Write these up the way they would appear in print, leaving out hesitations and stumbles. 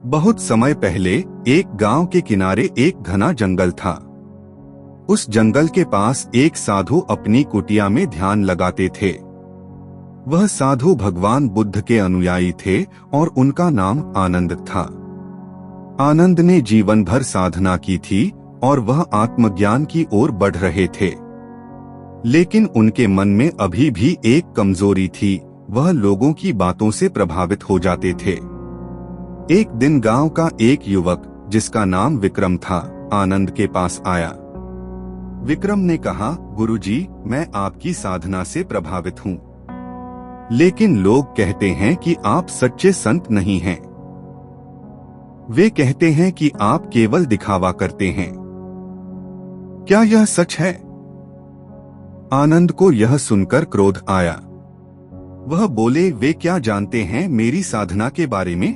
बहुत समय पहले एक गांव के किनारे एक घना जंगल था। उस जंगल के पास एक साधु अपनी कुटिया में ध्यान लगाते थे। वह साधु भगवान बुद्ध के अनुयायी थे और उनका नाम आनंद था। आनंद ने जीवन भर साधना की थी और वह आत्मज्ञान की ओर बढ़ रहे थे। लेकिन उनके मन में अभी भी एक कमजोरी थी, वह लोगों की बातों से प्रभावित हो जाते थे। एक दिन गांव का एक युवक जिसका नाम विक्रम था, आनंद के पास आया। विक्रम ने कहा, गुरुजी, मैं आपकी साधना से प्रभावित हूँ, लेकिन लोग कहते हैं कि आप सच्चे संत नहीं हैं। वे कहते हैं कि आप केवल दिखावा करते हैं। क्या यह सच है? आनंद को यह सुनकर क्रोध आया। वह बोले, वे क्या जानते हैं मेरी साधना के बारे में?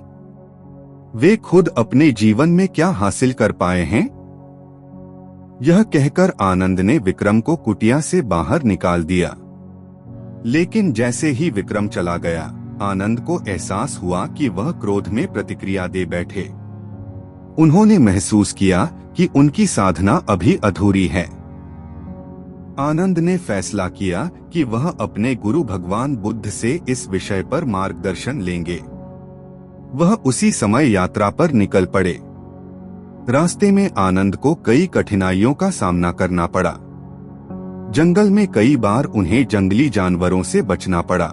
वे खुद अपने जीवन में क्या हासिल कर पाए हैं? यह कहकर आनंद ने विक्रम को कुटिया से बाहर निकाल दिया। लेकिन जैसे ही विक्रम चला गया, आनंद को एहसास हुआ कि वह क्रोध में प्रतिक्रिया दे बैठे। उन्होंने महसूस किया कि उनकी साधना अभी अधूरी है। आनंद ने फैसला किया कि वह अपने गुरु भगवान बुद्ध से इस विषय पर मार्गदर्शन लेंगे। वह उसी समय यात्रा पर निकल पड़े। रास्ते में आनंद को कई कठिनाइयों का सामना करना पड़ा। जंगल में कई बार उन्हें जंगली जानवरों से बचना पड़ा।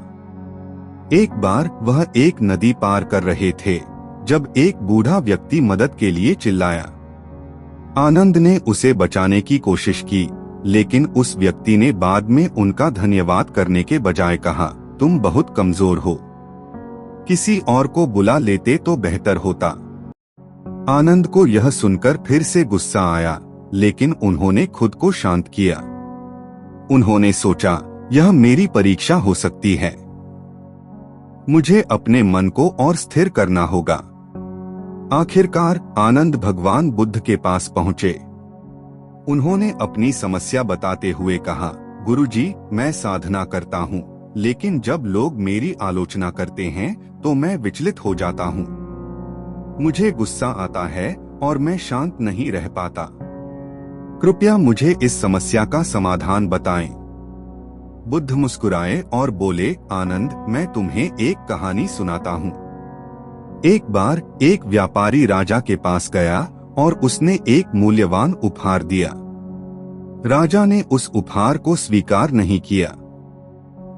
एक बार वह एक नदी पार कर रहे थे जब एक बूढ़ा व्यक्ति मदद के लिए चिल्लाया। आनंद ने उसे बचाने की कोशिश की, लेकिन उस व्यक्ति ने बाद में उनका धन्यवाद करने के बजाय कहा, तुम बहुत कमजोर हो, किसी और को बुला लेते तो बेहतर होता। आनंद को यह सुनकर फिर से गुस्सा आया, लेकिन उन्होंने खुद को शांत किया। उन्होंने सोचा, यह मेरी परीक्षा हो सकती है, मुझे अपने मन को और स्थिर करना होगा। आखिरकार आनंद भगवान बुद्ध के पास पहुंचे। उन्होंने अपनी समस्या बताते हुए कहा, गुरुजी, मैं साधना करता हूँ, लेकिन जब लोग मेरी आलोचना करते हैं तो मैं विचलित हो जाता हूँ। मुझे गुस्सा आता है और मैं शांत नहीं रह पाता। कृपया मुझे इस समस्या का समाधान बताएं। बुद्ध मुस्कुराए और बोले, आनंद, मैं तुम्हें एक कहानी सुनाता हूँ। एक बार एक व्यापारी राजा के पास गया और उसने एक मूल्यवान उपहार दिया। राजा ने उस उपहार को स्वीकार नहीं किया।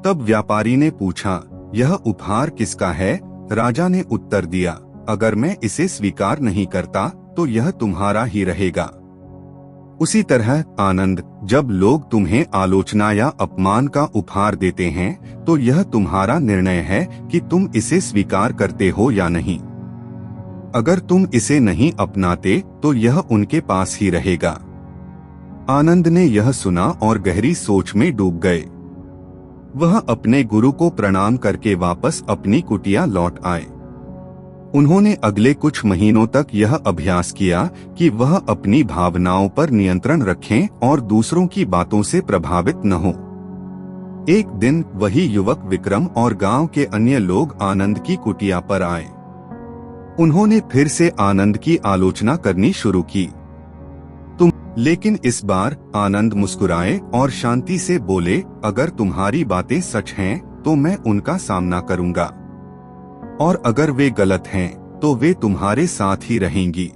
तब व्यापारी ने पूछा, यह उपहार किसका है? राजा ने उत्तर दिया, अगर मैं इसे स्वीकार नहीं करता तो यह तुम्हारा ही रहेगा। उसी तरह आनंद, जब लोग तुम्हें आलोचना या अपमान का उपहार देते हैं तो यह तुम्हारा निर्णय है कि तुम इसे स्वीकार करते हो या नहीं। अगर तुम इसे नहीं अपनाते तो यह उनके पास ही रहेगा। आनंद ने यह सुना और गहरी सोच में डूब गए। वह अपने गुरु को प्रणाम करके वापस अपनी कुटिया लौट आए। उन्होंने अगले कुछ महीनों तक यह अभ्यास किया कि वह अपनी भावनाओं पर नियंत्रण रखें और दूसरों की बातों से प्रभावित न हों। एक दिन वही युवक विक्रम और गांव के अन्य लोग आनंद की कुटिया पर आए। उन्होंने फिर से आनंद की आलोचना करनी शुरू की। लेकिन इस बार आनंद मुस्कुराए और शांति से बोले, अगर तुम्हारी बातें सच हैं तो मैं उनका सामना करूंगा, और अगर वे गलत हैं तो वे तुम्हारे साथ ही रहेंगी।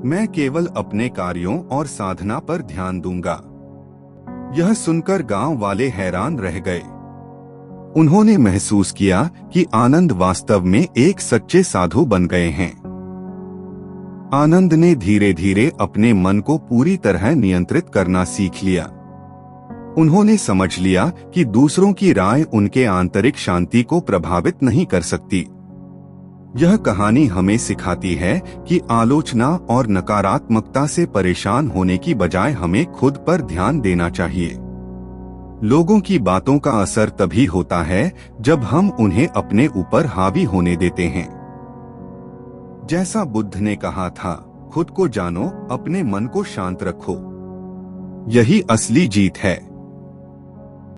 मैं केवल अपने कार्यों और साधना पर ध्यान दूंगा। यह सुनकर गांव वाले हैरान रह गए। उन्होंने महसूस किया कि आनंद वास्तव में एक सच्चे साधु बन गए हैं। आनंद ने धीरे धीरे अपने मन को पूरी तरह नियंत्रित करना सीख लिया। उन्होंने समझ लिया कि दूसरों की राय उनके आंतरिक शांति को प्रभावित नहीं कर सकती। यह कहानी हमें सिखाती है कि आलोचना और नकारात्मकता से परेशान होने की बजाय हमें खुद पर ध्यान देना चाहिए। लोगों की बातों का असर तभी होता है जब हम उन्हें अपने ऊपर हावी होने देते हैं। जैसा बुद्ध ने कहा था, खुद को जानो, अपने मन को शांत रखो। यही असली जीत है।